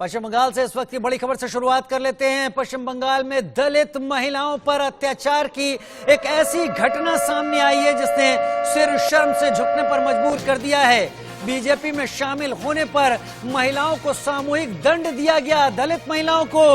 पश्चिम बंगाल से इस वक्त की बड़ी खबर से शुरुआत कर लेते हैं। पश्चिम बंगाल में दलित महिलाओं पर अत्याचार की एक ऐसी घटना सामने आई है जिसने सिर शर्म से झुकने पर मजबूर कर दिया है। बीजेपी में शामिल होने पर महिलाओं को सामूहिक दंड दिया गया। दलित महिलाओं को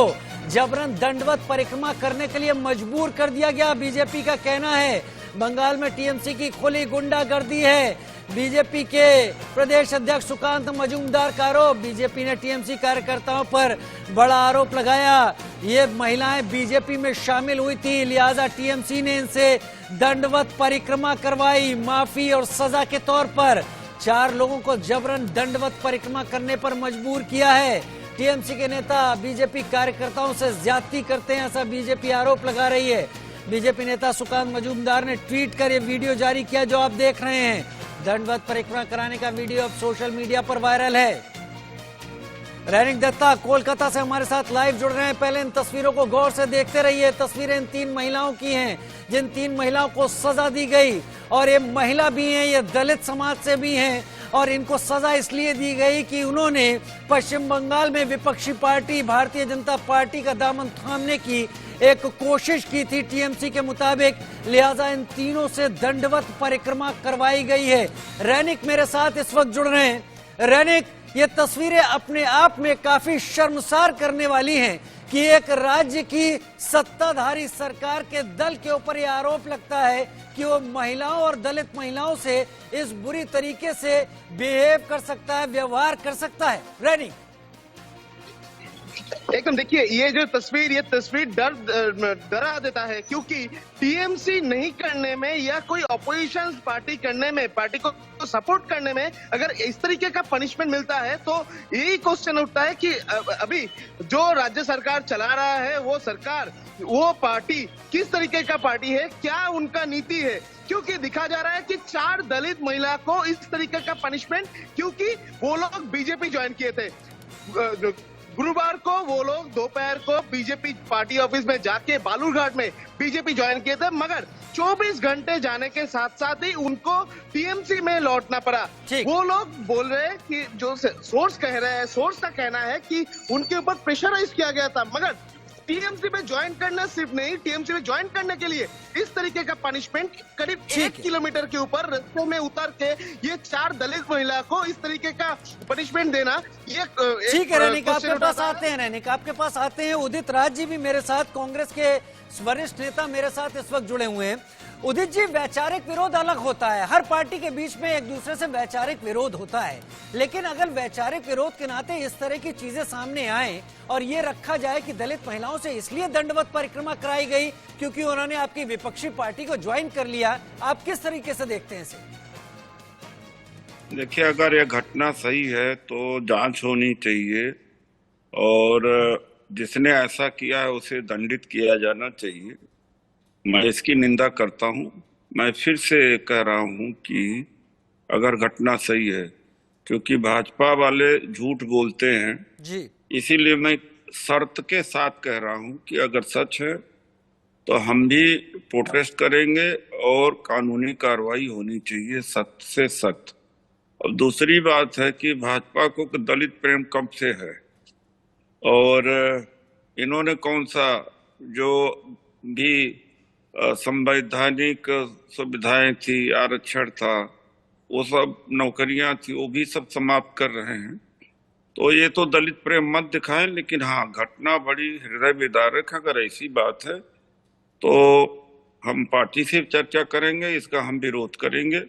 जबरन दंडवत परिक्रमा करने के लिए मजबूर कर दिया गया, बीजेपी का कहना है। बंगाल में टीएमसी की खुली गुंडागर्दी है। बीजेपी के प्रदेश अध्यक्ष सुकांत मजूमदार का आरोप, बीजेपी ने टीएमसी कार्यकर्ताओं पर बड़ा आरोप लगाया। ये महिलाएं बीजेपी में शामिल हुई थी, लिहाजा टीएमसी ने इनसे दंडवत परिक्रमा करवाई। माफी और सजा के तौर पर 4 लोगों को जबरन दंडवत परिक्रमा करने पर मजबूर किया है। टीएमसी के नेता बीजेपी कार्यकर्ताओं से ज्यादती करते हैं, ऐसा बीजेपी आरोप लगा रही है। बीजेपी नेता सुकांत मजूमदार ने ट्वीट कर ये वीडियो जारी किया जो आप देख रहे हैं। दंडवत परिक्रमा कराने का वीडियो अब सोशल मीडिया पर वायरल है। रैनिक दत्ता कोलकाता से हमारे साथ लाइव जुड़ रहे हैं। पहले इन तस्वीरों को गौर से देखते रहिए। तस्वीरें इन 3 महिलाओं की हैं जिन 3 महिलाओं को सजा दी गई, और ये महिला भी हैं, ये दलित समाज से भी हैं, और इनको सजा इसलिए दी गई कि उन्होंने पश्चिम बंगाल में विपक्षी पार्टी भारतीय जनता पार्टी का दामन थामने की एक कोशिश की थी टीएमसी के मुताबिक, लिहाजा इन तीनों से दंडवत परिक्रमा करवाई गई है। रैनिक मेरे साथ इस वक्त जुड़ रहे हैं। रैनिक, ये तस्वीरें अपने आप में काफी शर्मसार करने वाली हैं कि एक राज्य की सत्ताधारी सरकार के दल के ऊपर यह आरोप लगता है कि वो महिलाओं और दलित महिलाओं से इस बुरी तरीके से बिहेव कर सकता है, व्यवहार कर सकता है। रैनिक, एकदम देखिए, ये तस्वीर डरा देता है, क्योंकि टीएमसी नहीं करने में या कोई अपोजिशन पार्टी करने में, पार्टी को सपोर्ट करने में अगर इस तरीके का पनिशमेंट मिलता है तो यही क्वेश्चन उठता है कि अभी जो राज्य सरकार चला रहा है वो पार्टी किस तरीके का पार्टी है, क्या उनका नीति है। क्योंकि दिखा जा रहा है कि 4 दलित महिला को इस तरीके का पनिशमेंट, क्योंकि वो लोग बीजेपी ज्वाइन किए थे। गुरुवार को वो लोग दोपहर को बीजेपी पार्टी ऑफिस में जाके बालूरघाट में बीजेपी ज्वाइन किए थे, मगर 24 घंटे जाने के साथ साथ ही उनको टीएमसी में लौटना पड़ा। वो लोग बोल रहे हैं कि जो सोर्स कह रहे हैं, सोर्स का कहना है कि उनके ऊपर प्रेशराइज किया गया था, मगर टीएमसी में ज्वाइन करना सिर्फ नहीं, टीएमसी में ज्वाइन करने के लिए इस तरीके का पनिशमेंट करीब 1 किलोमीटर के ऊपर रास्ते में उतर के ये 4 दलित महिला को इस तरीके का पनिशमेंट देना, ये ठीक है। रैनिक, आपके पास आते हैं। रैनिक, आपके पास आते हैं। उदित राज जी भी मेरे साथ, कांग्रेस के वरिष्ठ नेता मेरे साथ इस वक्त जुड़े हुए हैं। उदित जी, वैचारिक विरोध अलग होता है, हर पार्टी के बीच में एक दूसरे से वैचारिक विरोध होता है, लेकिन अगर वैचारिक विरोध के नाते इस तरह की चीजें सामने आए और ये रखा जाए कि दलित महिलाओं से इसलिए दंडवत परिक्रमा कराई गई क्योंकि उन्होंने आपकी विपक्षी पार्टी को ज्वाइन कर लिया, आप किस तरीके से देखते हैं इसे? देखिए, अगर यह घटना सही है तो जांच होनी चाहिए और जिसने ऐसा किया है उसे दंडित किया जाना चाहिए। मैं इसकी निंदा करता हूं। मैं फिर से कह रहा हूं कि अगर घटना सही है, क्योंकि भाजपा वाले झूठ बोलते हैं जी, इसीलिए मैं शर्त के साथ कह रहा हूं कि अगर सच है तो हम भी प्रोटेस्ट करेंगे और कानूनी कार्रवाई होनी चाहिए, सख्त से सख्त। और दूसरी बात है कि भाजपा को दलित प्रेम कब से है, और इन्होंने कौन सा जो भी संवैधानिक सुविधाएं थी, आरक्षण था, वो सब नौकरियां थी, वो भी सब समाप्त कर रहे हैं। तो ये तो दलित प्रेम मत दिखाएं, लेकिन हाँ, घटना बड़ी हृदय विदारक है। अगर ऐसी बात है तो हम पार्टी से चर्चा करेंगे, इसका हम विरोध करेंगे।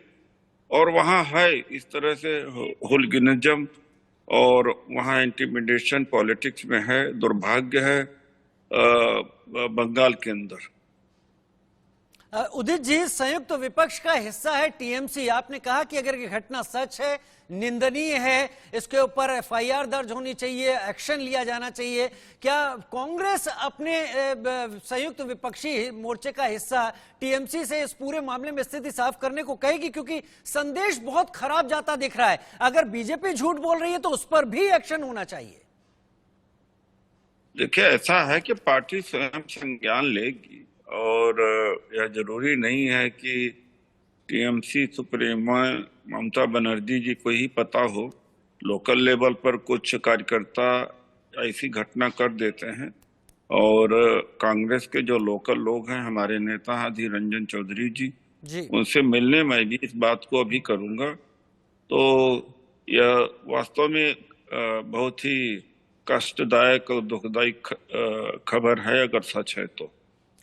और वहाँ है इस तरह से हुलिगनिज्म और वहाँ इंटिमिडेशन पॉलिटिक्स में है, दुर्भाग्य है बंगाल के अंदर। उदित जी, संयुक्त विपक्ष का हिस्सा है टीएमसी। आपने कहा कि अगर ये घटना सच है, निंदनीय है, इसके ऊपर एफआईआर दर्ज होनी चाहिए, एक्शन लिया जाना चाहिए। क्या कांग्रेस अपने संयुक्त विपक्षी मोर्चे का हिस्सा टीएमसी से इस पूरे मामले में स्थिति साफ करने को कहेगी? क्योंकि संदेश बहुत खराब जाता दिख रहा है। अगर बीजेपी झूठ बोल रही है तो उस पर भी एक्शन होना चाहिए। देखिए, ऐसा है कि पार्टी स्वयं संज्ञान लेगी, और यह जरूरी नहीं है कि टीएमसी सुप्रीमो ममता बनर्जी जी को ही पता हो। लोकल लेवल पर कुछ कार्यकर्ता ऐसी घटना कर देते हैं। और कांग्रेस के जो लोकल लोग हैं, हमारे नेता हैं अधीर रंजन चौधरी जी, उनसे मिलने मैं भी इस बात को अभी करूंगा। तो यह वास्तव में बहुत ही कष्टदायक और दुखदायी खबर है अगर सच है तो।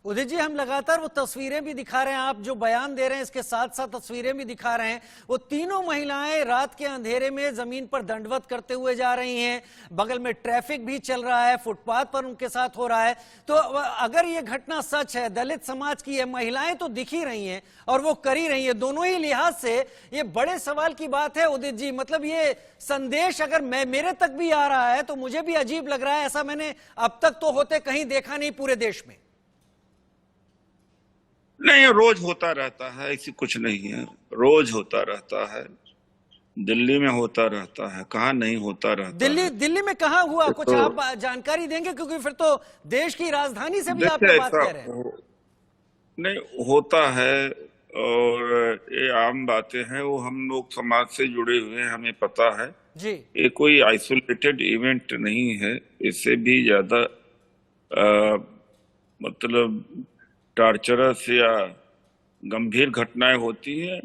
उदित जी, हम लगातार वो तस्वीरें भी दिखा रहे हैं, आप जो बयान दे रहे हैं इसके साथ साथ तस्वीरें भी दिखा रहे हैं। वो तीनों महिलाएं रात के अंधेरे में जमीन पर दंडवत करते हुए जा रही हैं, बगल में ट्रैफिक भी चल रहा है, फुटपाथ पर उनके साथ हो रहा है। तो अगर ये घटना सच है, दलित समाज की है, महिलाएं तो दिख ही रही हैं और वो कर ही रही है, दोनों ही लिहाज से ये बड़े सवाल की बात है उदित जी। मतलब ये संदेश अगर मेरे तक भी आ रहा है तो मुझे भी अजीब लग रहा है। ऐसा मैंने अब तक तो होते कहीं देखा नहीं पूरे देश में। नहीं, रोज होता रहता है, ऐसी कुछ नहीं है, रोज होता रहता है, दिल्ली में होता रहता है, कहाँ नहीं होता रहता है। दिल्ली में कहाँ हुआ, कुछ आप जानकारी देंगे, क्योंकि फिर तो देश की राजधानी से भी आप बात कर रहे हैं। नहीं होता है और ये आम बातें हैं, वो हम लोग समाज से जुड़े हुए हैं, हमें पता है जी। ये कोई आइसोलेटेड इवेंट नहीं है, इससे भी ज्यादा मतलब टार्चरस या गंभीर घटनाएं होती हैं।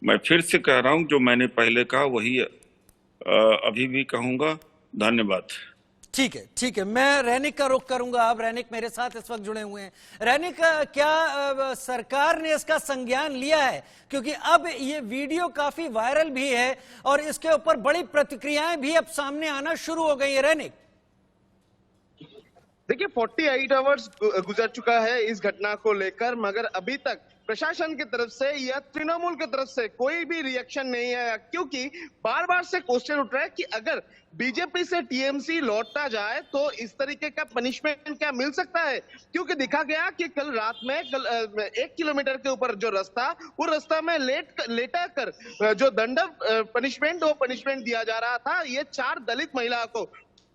मैं फिर से कह रहा हूं, जो मैंने पहले कहा वही अभी भी कहूंगा। धन्यवाद। ठीक है, मैं रैनिक का रुख करूंगा। आप रैनिक मेरे साथ इस वक्त जुड़े हुए हैं। रैनिक, क्या सरकार ने इसका संज्ञान लिया है? क्योंकि अब ये वीडियो काफी वायरल भी है और इसके ऊपर बड़ी प्रतिक्रियाएं भी अब सामने आना शुरू हो गई है। रैनिक, देखिए 48 आवर्स गुजर चुका है इस घटना को लेकर, मगर अभी तक प्रशासन की तरफ से या तृणमूल की तरफ से कोई भी रिएक्शन नहीं आया, क्योंकि बार बार से क्वेश्चन उठ रहा है कि अगर बीजेपी से टीएमसी लौटता जाए तो इस तरीके का पनिशमेंट क्या मिल सकता है। क्योंकि देखा गया कि कल रात में 1 किलोमीटर के ऊपर जो रास्ता, वो रास्ता में लेटा कर जो दंडव पनिशमेंट, वो पनिशमेंट दिया जा रहा था ये 4 दलित महिलाओं को।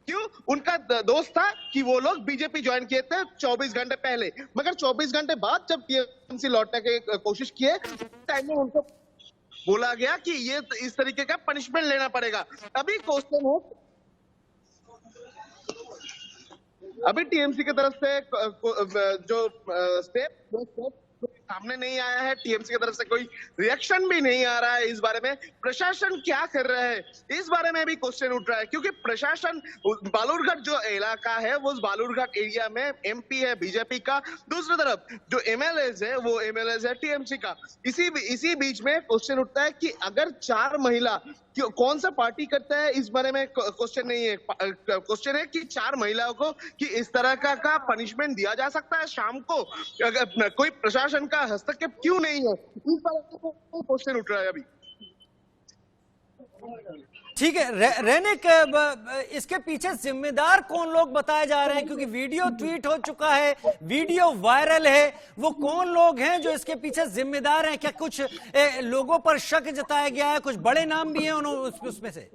क्यों? उनका दोस्त था कि वो लोग बीजेपी ज्वाइन किए थे 24 घंटे पहले, मगर 24 घंटे बाद जब टीएमसी लौटने की कोशिश किए, टाइम में उनको बोला गया कि ये इस तरीके का पनिशमेंट लेना पड़ेगा। अभी क्वेश्चन है, अभी टीएमसी की तरफ से जो स्टेप सामने नहीं आया है, टीएमसी की तरफ से कोई रिएक्शन भी नहीं आ रहा है। इस बारे में प्रशासन क्या कर रहा है, इस बारे में भी क्वेश्चन उठ रहा है, क्योंकि प्रशासन बालूरघाट जो इलाका है, वो उस बालूरघाट एरिया में एमपी है बीजेपी का, दूसरी तरफ जो एमएलएज है वो एमएलएज है टीएमसी का। इसी बीच में क्वेश्चन उठता है कि अगर 4 महिला कौन सा पार्टी करता है, इस बारे में क्वेश्चन नहीं है। क्वेश्चन है कि 4 महिलाओं को कि इस तरह का पनिशमेंट दिया जा सकता है शाम को, अगर कोई प्रशासन का हस्तक्षेप क्यों नहीं है, इस बारे में क्वेश्चन उठ रहा है अभी। ठीक है रैनिक, इसके पीछे जिम्मेदार कौन लोग बताए जा रहे हैं? क्योंकि वीडियो ट्वीट हो चुका है, वीडियो वायरल है, वो कौन लोग हैं जो इसके पीछे जिम्मेदार हैं? क्या कुछ लोगों पर शक जताया गया है? कुछ बड़े नाम भी हैं उसमें से?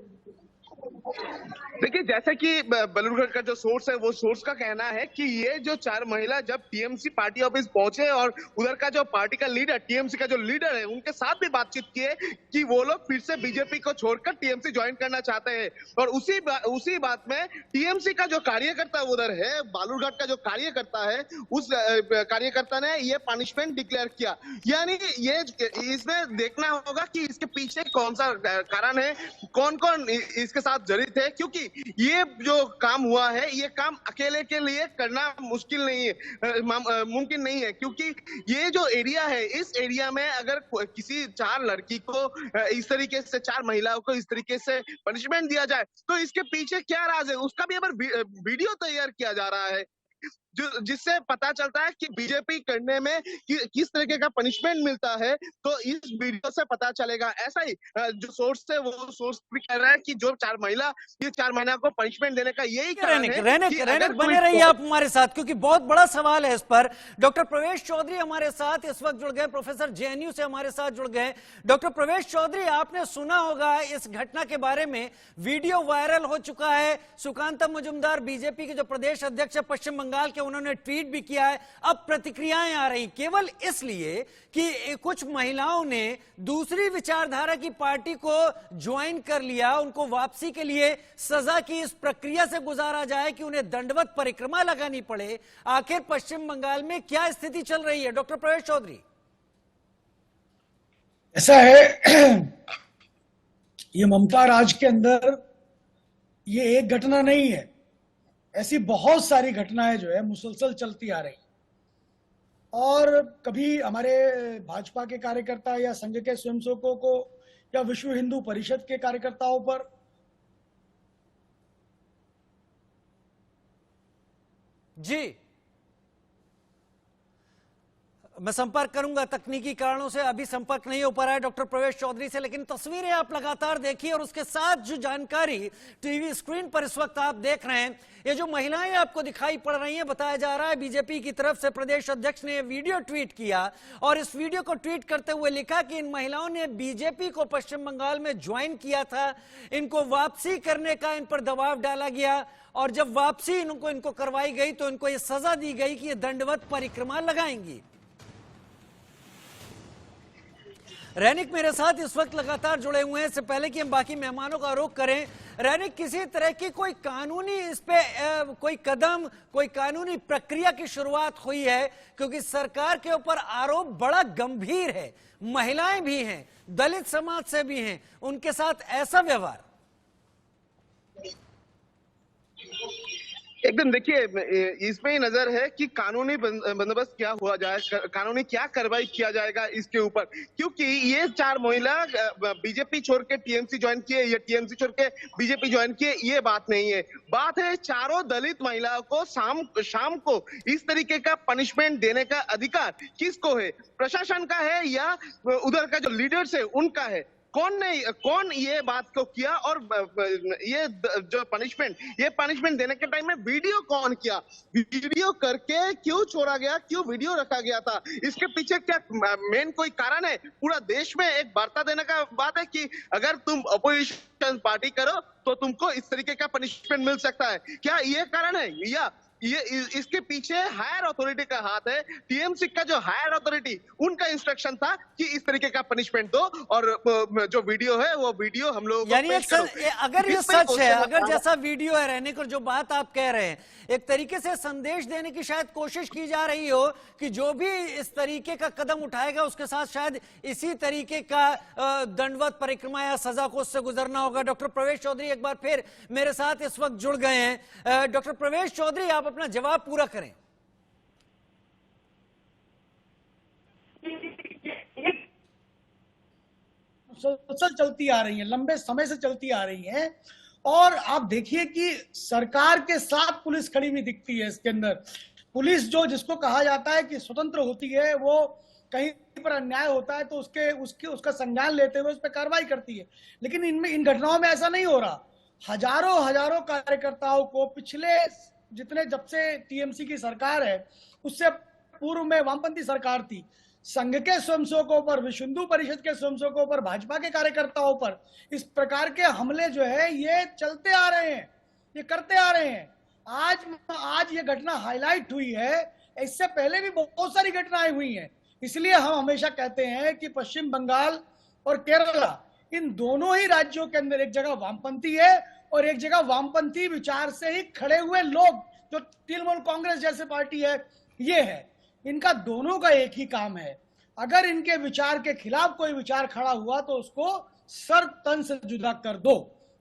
देखिए, जैसे कि बालूरघाट का जो सोर्स है, वो सोर्स का कहना है कि ये जो 4 महिला जब टीएमसी पार्टी ऑफिस पहुंचे और उधर का जो पार्टी का लीडर, टीएमसी का जो लीडर है, उनके साथ भी बातचीत किए कि वो लोग फिर से बीजेपी को छोड़कर टीएमसी ज्वाइन करना चाहते हैं। और उसी बात में टीएमसी का जो कार्यकर्ता उधर है, बालूरघाट का जो कार्यकर्ता है, उस कार्यकर्ता ने ये पनिशमेंट डिक्लेयर किया। यानी ये इसमें देखना होगा कि इसके पीछे कौन सा कारण है, कौन कौन इसके साथ जड़ित है, क्योंकि ये जो काम हुआ है, ये काम अकेले के लिए करना मुश्किल नहीं है, मुमकिन नहीं है, क्योंकि ये जो एरिया है, इस एरिया में अगर किसी 4 लड़की को इस तरीके से, 4 महिलाओं को इस तरीके से पनिशमेंट दिया जाए तो इसके पीछे क्या राज है, उसका भी अगर वीडियो तैयार किया जा रहा है, जिससे पता चलता है कि बीजेपी करने में किस तरीके का पनिशमेंट मिलता है, तो इस वीडियो से पता चलेगा। ऐसा ही जो सोर्स है, वो सोर्स भी कह रहा है कि जो 4 महिला को पनिशमेंट देने का यही कारण है। रैनिक बने रहिए आप हमारे साथ, क्योंकि बहुत बड़ा सवाल है इस पर। डॉक्टर प्रवेश चौधरी हमारे साथ इस वक्त जुड़ गए, प्रोफेसर जेएनयू से हमारे साथ जुड़ गए। डॉक्टर प्रवेश चौधरी, आपने सुना होगा इस घटना के बारे में, वीडियो वायरल हो चुका है। सुकांता मुजुमदार बीजेपी के जो प्रदेश अध्यक्ष है पश्चिम बंगाल के उन्होंने ट्वीट भी किया है। अब प्रतिक्रियाएं आ रही केवल इसलिए कि कुछ महिलाओं ने दूसरी विचारधारा की पार्टी को ज्वाइन कर लिया, उनको वापसी के लिए सजा की इस प्रक्रिया से गुजारा जाए कि उन्हें दंडवत परिक्रमा लगानी पड़े। आखिर पश्चिम बंगाल में क्या स्थिति चल रही है, डॉक्टर प्रवेश चौधरी? ऐसा है, ये ममता राज के अंदर ये एक घटना नहीं है, ऐसी बहुत सारी घटनाएं जो है मुसलसल चलती आ रही। और कभी हमारे भाजपा के कार्यकर्ता या संघ के स्वयंसेवकों को या विश्व हिंदू परिषद के कार्यकर्ताओं पर जी मैं संपर्क करूंगा, तकनीकी कारणों से अभी संपर्क नहीं हो पा रहा है डॉक्टर प्रवेश चौधरी से, लेकिन तस्वीरें आप लगातार देखिए और उसके साथ जो जानकारी टीवी स्क्रीन पर इस वक्त आप देख रहे हैं, ये जो महिलाएं आपको दिखाई पड़ रही हैं, बताया जा रहा है बीजेपी की तरफ से प्रदेश अध्यक्ष ने वीडियो ट्वीट किया और इस वीडियो को ट्वीट करते हुए लिखा कि इन महिलाओं ने बीजेपी को पश्चिम बंगाल में ज्वाइन किया था, इनको वापसी करने का इन पर दबाव डाला गया और जब वापसी इनको करवाई गई तो इनको ये सजा दी गई कि ये दंडवत परिक्रमा लगाएंगी। रैनिक मेरे साथ इस वक्त लगातार जुड़े हुए हैं। इससे पहले कि हम बाकी मेहमानों का रुख करें, रैनिक, किसी तरह की कोई कानूनी इस पे कोई कदम, कोई कानूनी प्रक्रिया की शुरुआत हुई है? क्योंकि सरकार के ऊपर आरोप बड़ा गंभीर है, महिलाएं भी हैं, दलित समाज से भी हैं, उनके साथ ऐसा व्यवहार। एकदम देखिए, इसमें ही नजर है कि कानूनी बंदोबस्त क्या हुआ जाए, कानूनी क्या कार्रवाई किया जाएगा इसके ऊपर, क्योंकि ये 4 महिला बीजेपी छोड़ के टीएमसी ज्वाइन किए या टीएमसी छोड़ के बीजेपी ज्वाइन किए, ये बात नहीं है। बात है चारों दलित महिलाओं को शाम को इस तरीके का पनिशमेंट देने का अधिकार किसको है? प्रशासन का है या उधर का जो लीडर्स है उनका है? कौन ये बात को किया और ये जो पनिशमेंट देने के टाइम में वीडियो कौन किया? वीडियो करके क्यों छोड़ा गया, क्यों वीडियो रखा गया था? इसके पीछे क्या मेन कोई कारण है? पूरा देश में एक वार्ता देने का बात है कि अगर तुम अपोजिशन पार्टी करो तो तुमको इस तरीके का पनिशमेंट मिल सकता है, क्या ये कारण है? या ये इसके पीछे हायर अथॉरिटी का हाथ है? टीएमसी का जो हायर अथॉरिटी, उनका इंस्ट्रक्शन था कि इस तरीके का पनिशमेंट दो और जो वीडियो है वो वीडियो हम लोग यानी अगर ये सच है, अगर जैसा वीडियो है रहने को, जो बात आप कह रहे हैं, एक तरीके से संदेश देने की शायद कोशिश की जा रही हो कि जो भी इस तरीके का कदम उठाएगा उसके साथ शायद इसी तरीके का दंडवत परिक्रमा या सजा को उससे गुजरना होगा। डॉक्टर प्रवेश चौधरी एक बार फिर मेरे साथ इस वक्त जुड़ गए हैं। डॉक्टर प्रवेश चौधरी, आप अपना जवाब पूरा करें। मुसलसल चलती आ रही है, लंबे समय से चलती आ रही है और आप देखिए कि सरकार के साथ पुलिस खड़ी हुई दिखती है। इसके अंदर पुलिस जो जिसको कहा जाता है कि स्वतंत्र होती है, वो कहीं पर अन्याय होता है तो उसका संज्ञान लेते हुए उस पर कार्रवाई करती है, लेकिन इन घटनाओं में ऐसा नहीं हो रहा। हजारों कार्यकर्ताओं को पिछले जितने, जब से टीएमसी की सरकार है उससे पूर्व में वामपंथी सरकार थी, संघ के स्वयंसेवकों पर, विश्व हिंदू परिषद के स्वयंसेवकों पर, भाजपा के कार्यकर्ताओं पर इस प्रकार के हमले जो है ये चलते आ रहे हैं, ये करते आ रहे हैं। आज ये घटना हाईलाइट हुई है, इससे पहले भी बहुत सारी घटनाएं हुई हैं। इसलिए हम हमेशा कहते हैं कि पश्चिम बंगाल और केरला, इन दोनों ही राज्यों के अंदर एक जगह वामपंथी है और एक जगह वामपंथी विचार से ही खड़े हुए लोग, जो तृणमूल कांग्रेस जैसे पार्टी है, ये है। इनका दोनों का एक ही काम है, अगर इनके विचार के खिलाफ कोई विचार खड़ा हुआ तो उसको सर तन से जुदा कर दो,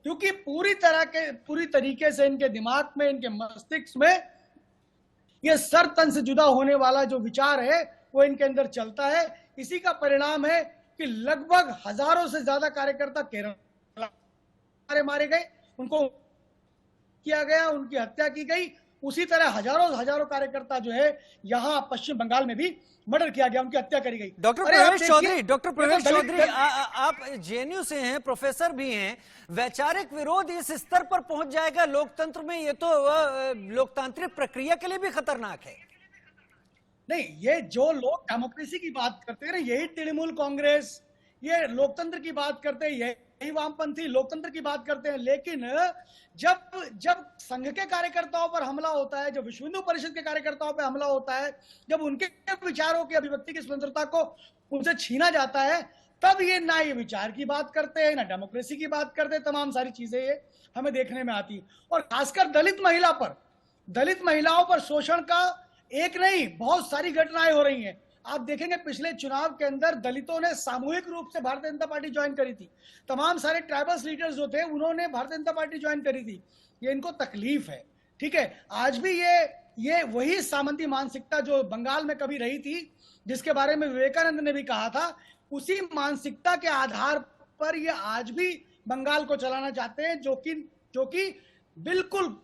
क्योंकि पूरी तरीके से इनके दिमाग में, इनके मस्तिष्क में ये सर तन से जुदा होने वाला जो विचार है वो इनके अंदर चलता है। इसी का परिणाम है कि लगभग हजारों से ज्यादा कार्यकर्ता केरल मारे गए, उनको किया गया, उनकी हत्या की गई। उसी तरह हजारों कार्यकर्ता जो है यहाँ पश्चिम बंगाल में भी मर्डर किया गया, उनकी हत्या करी गई। डॉक्टर प्रवेश चौधरी, आप जेएनयू से हैं, प्रोफेसर भी हैं, वैचारिक विरोध इस स्तर पर पहुंच जाएगा लोकतंत्र में, ये तो लोकतांत्रिक प्रक्रिया के लिए भी खतरनाक है। नहीं, ये जो लोग डेमोक्रेसी की बात करते हैं ना, यही तृणमूल कांग्रेस, ये लोकतंत्र की बात करते हैं, यही वामपंथी लोकतंत्र की बात करते हैं, लेकिन जब जब संघ के कार्यकर्ताओं पर हमला होता है, जब विश्व हिंदू परिषद के कार्यकर्ताओं पर हमला होता है, जब उनके विचारों की अभिव्यक्ति की स्वतंत्रता को उनसे छीना जाता है, तब ये ना ये विचार की बात करते हैं, ना डेमोक्रेसी की बात करते हैं। तमाम सारी चीजें ये हमें देखने में आती। और खासकर दलित महिलाओं पर शोषण का एक नहीं बहुत सारी घटनाएं हो रही हैं। आप देखेंगे पिछले चुनाव के अंदर दलितों ने सामूहिक रूप से भारतीय जनता पार्टी ज्वाइन करी थी। तमाम सारे ट्राइबल्स लीडर्स जो थे उन्होंने भारतीय जनता पार्टी ज्वाइन करी थी। ये इनको तकलीफ है, ठीक है। आज भी ये वही सामंती मानसिकता जो बंगाल में कभी रही थी, जिसके बारे में विवेकानंद ने भी कहा था, उसी मानसिकता के आधार पर ये आज भी बंगाल को चलाना चाहते हैं, जो कि बिल्कुल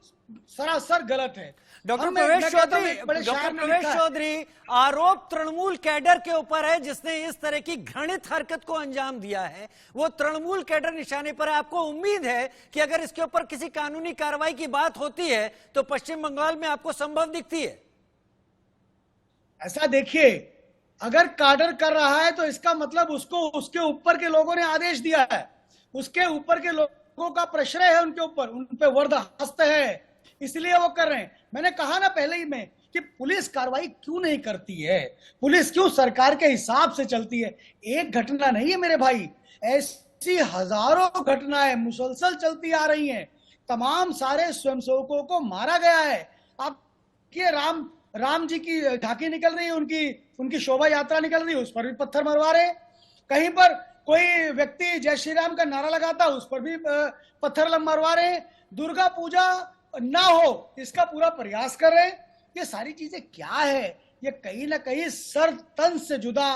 सरासर गलत है। डॉक्टर प्रवेश चौधरी, आरोप तृणमूल कैडर के ऊपर है जिसने इस तरह की घृणित हरकत को अंजाम दिया है। वो तृणमूल कैडर निशाने पर है। आपको उम्मीद है कि अगर इसके ऊपर किसी कानूनी कार्रवाई की बात होती है तो पश्चिम बंगाल में आपको संभव दिखती है? ऐसा देखिए, अगर काडर कर रहा है तो इसका मतलब उसको उसके ऊपर के लोगों ने आदेश दिया है, उसके ऊपर के लोगों का प्रश्रय है उनके ऊपर, उन पे वरद हस्त है, इसलिए वो कर रहे हैं। मैंने कहा ना पहले ही में कि पुलिस कार्रवाई क्यों नहीं करती है, पुलिस क्यों सरकार के हिसाब से चलती है। एक घटना नहीं है मेरे भाई, ऐसी हजारों घटनाएं मुसलसल चलती आ रही हैं। तमाम सारे स्वयंसेवकों को मारा गया है। आप ये राम जी की झांकी निकल रही है, उनकी शोभा यात्रा निकल रही है, उस पर भी पत्थर मरवा रहे। कहीं पर कोई व्यक्ति जय श्री राम का नारा लगाता, उस पर भी पत्थर मरवा रहे। दुर्गा पूजा ना हो इसका पूरा प्रयास कर रहे हैं। ये सारी चीजें क्या है, ये कहीं ना कहीं सर तन से जुदा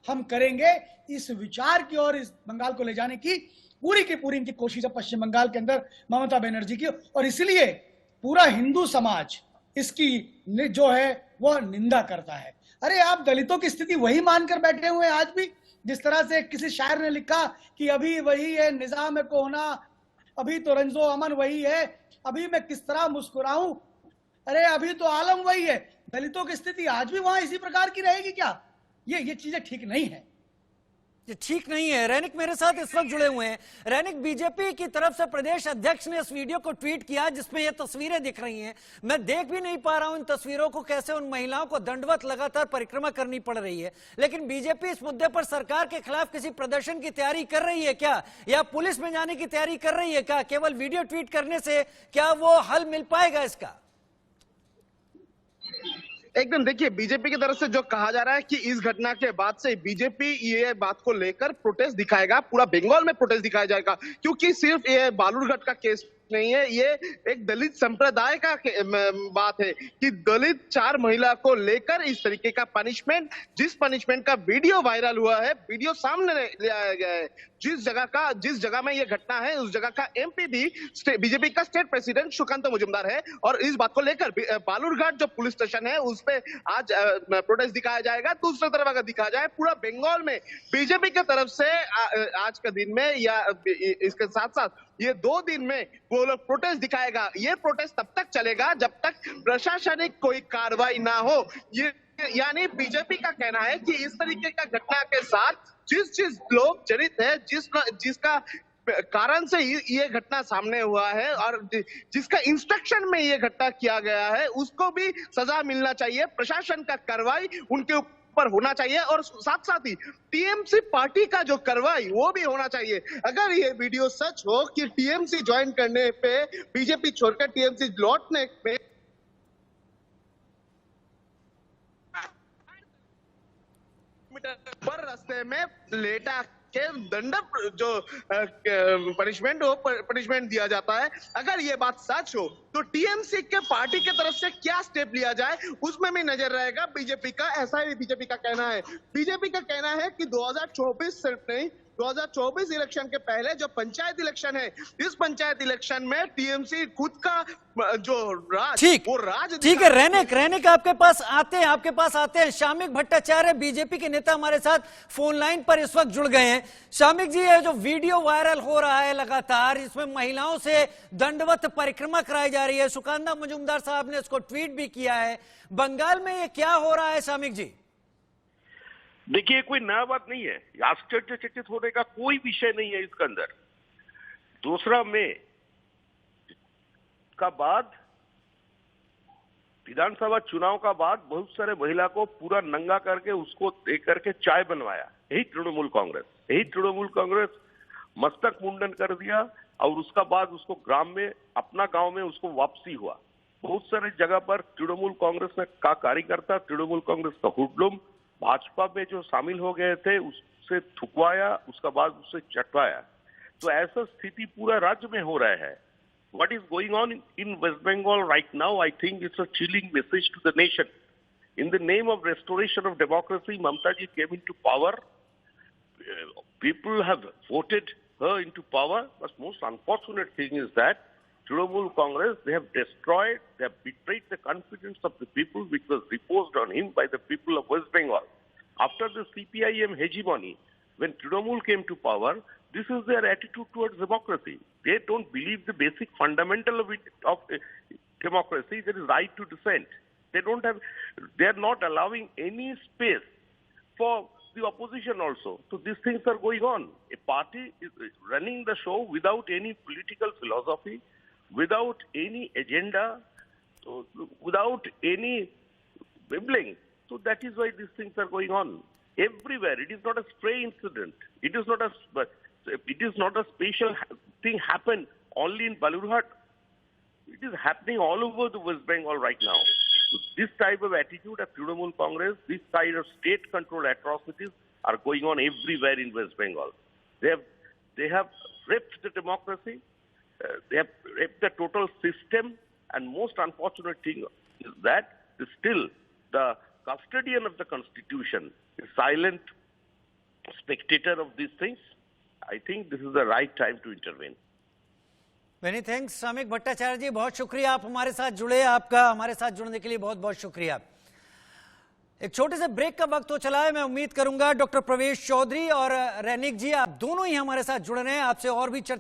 हम करेंगे इस विचार की और इस बंगाल को ले जाने की पूरी इनकी कोशिश है पश्चिम बंगाल के अंदर ममता बनर्जी की। और इसलिए पूरा हिंदू समाज इसकी जो है वो निंदा करता है। अरे आप दलितों की स्थिति वही मानकर बैठे हुए हैं आज भी, जिस तरह से किसी शायर ने लिखा कि अभी वही है निजाम को होना, अभी तो रंजो अमन वही है, अभी मैं किस तरह मुस्कुराऊं। अरे अभी तो आलम वही है। दलितों की स्थिति आज भी वहां इसी प्रकार की रहेगी क्या? ये चीजें ठीक नहीं है, ये ठीक नहीं है। रैनिक मेरे साथ इस वक्त जुड़े हुए हैं। रैनिक, बीजेपी की तरफ से प्रदेश अध्यक्ष ने इस वीडियो को ट्वीट किया जिसमें ये तस्वीरें दिख रही हैं। मैं देख भी नहीं पा रहा हूं इन तस्वीरों को, कैसे उन महिलाओं को दंडवत लगातार परिक्रमा करनी पड़ रही है। लेकिन बीजेपी इस मुद्दे पर सरकार के खिलाफ किसी प्रदर्शन की तैयारी कर रही है क्या, या पुलिस में जाने की तैयारी कर रही है क्या? केवल वीडियो ट्वीट करने से क्या वो हल मिल पाएगा इसका? एकदम देखिए, बीजेपी की तरफ से जो कहा जा रहा है कि इस घटना के बाद से बीजेपी ये बात को लेकर प्रोटेस्ट दिखाएगा, पूरा बंगाल में प्रोटेस्ट दिखाया जाएगा। क्योंकि सिर्फ ये बालूरघाट का केस नहीं है, ये एक दलित संप्रदाय का बात है कि दलित 4 महिला को लेकर इस तरीके का पनिशमेंट, जिस पनिशमेंट का वीडियो वायरल हुआ है, वीडियो सामने ले आया गया है। जिस जगह में ये घटना है उस जगह का एमपी भी बीजेपी का स्टेट प्रेसिडेंट सुकांत मुजुमदार है। और इस बात को लेकर बालूरघाट जो पुलिस स्टेशन है उस पे आज प्रोटेस्ट दिखाया जाएगा। दूसरी तरफ अगर दिखाया जाए पूरा बंगाल में बीजेपी की तरफ से आज के दिन में या इसके साथ साथ ये 2 दिन में वो लोग प्रोटेस्ट दिखाएगा। ये प्रोटेस्ट तब तक चलेगा जब तक प्रशासनिक कोई कार्रवाई ना हो। ये यानी बीजेपी का कहना है कि इस तरीके का घटना के साथ जिस लोग जड़ित है, जिसका कारण से ये घटना सामने हुआ है और जिसका इंस्ट्रक्शन में ये घटना किया गया है, उसको भी सजा मिलना चाहिए। प्रशासन का कार्रवाई उनके पर होना चाहिए और साथ साथ ही टीएमसी पार्टी का जो कार्रवाई वो भी होना चाहिए। अगर ये वीडियो सच हो कि टीएमसी ज्वाइन करने पे, बीजेपी छोड़कर टीएमसी लौटने पे पर रास्ते में लेटा के दंड जो पनिशमेंट हो, पनिशमेंट दिया जाता है। अगर ये बात सच हो तो टीएमसी के पार्टी के तरफ से क्या स्टेप लिया जाए उसमें भी नजर रहेगा बीजेपी का। ऐसा ही बीजेपी का कहना है। बीजेपी का कहना है कि 2024 सिर्फ नहीं, 2024 इलेक्शन के पहले जो पंचायत इलेक्शन है, इस पंचायत इलेक्शन में टीएमसी खुद का जो राज, वो राज। ठीक है रैनिक आपके पास आते हैं शामिक भट्टाचार्य, बीजेपी के नेता हमारे साथ फोन लाइन पर इस वक्त जुड़ गए हैं। शामिक जी, ये जो वीडियो वायरल हो रहा है लगातार, इसमें महिलाओं से दंडवत परिक्रमा कराई जा रही है, सुकांता मुजुमदार साहब ने इसको ट्वीट भी किया है। बंगाल में ये क्या हो रहा है शामिक जी? देखिए, कोई नया बात नहीं है, आश्चर्यचकित होने का कोई विषय नहीं है इसके अंदर। 2 मई का बाद, विधानसभा चुनाव का बाद बहुत सारे महिला को पूरा नंगा करके उसको दे करके चाय बनवाया। यही तृणमूल कांग्रेस मस्तक मुंडन कर दिया और उसका बाद उसको अपना गांव में उसको वापसी हुआ। बहुत सारे जगह पर तृणमूल कांग्रेस का कार्यकर्ता, तृणमूल कांग्रेस का हुडलुम भाजपा में जो शामिल हो गए थे उससे थुकवाया, उसका बाद उससे चटवाया। तो ऐसा स्थिति पूरा राज्य में हो रहा है। What is going on in West Bengal right now, I think it's a chilling message to the nation. In the name of restoration of democracy, Mamata ji came into power. People have voted her into power. But most unfortunate thing is that Trinamool Congress, they have destroyed, they have betrayed the confidence of the people which was reposed on him by the people of West Bengal. After the CPIM hegemony, when Trinamool came to power, this is their attitude towards democracy. They don't believe the basic fundamental of democracy, there is right to dissent. They are not allowing any space for the opposition also. So these things are going on. A party is running the show without any political philosophy, without any agenda, without any wibbling. So that is why these things are going on everywhere. It is not a stray incident. It is not a special thing happened only in Balurghat. It is happening all over the West Bengal right now. So this type of attitude of Trinamool Congress, this kind of state-controlled atrocities are going on everywhere in West Bengal. They have raped the democracy. They have raped the total system. And most unfortunate thing is that still the custodian of the constitution is silent spectator of these things. I think this is the right time to intervene. Many thanks, Samik Bhattacharya जी, बहुत शुक्रिया आप हमारे साथ जुड़े। आपका हमारे साथ जुड़ने के लिए बहुत बहुत शुक्रिया। एक छोटे से ब्रेक का वक्त हो चला है। मैं उम्मीद करूंगा डॉक्टर प्रवेश चौधरी और रैनिक जी, आप दोनों ही हमारे साथ जुड़ रहे हैं, आपसे और भी चर्चा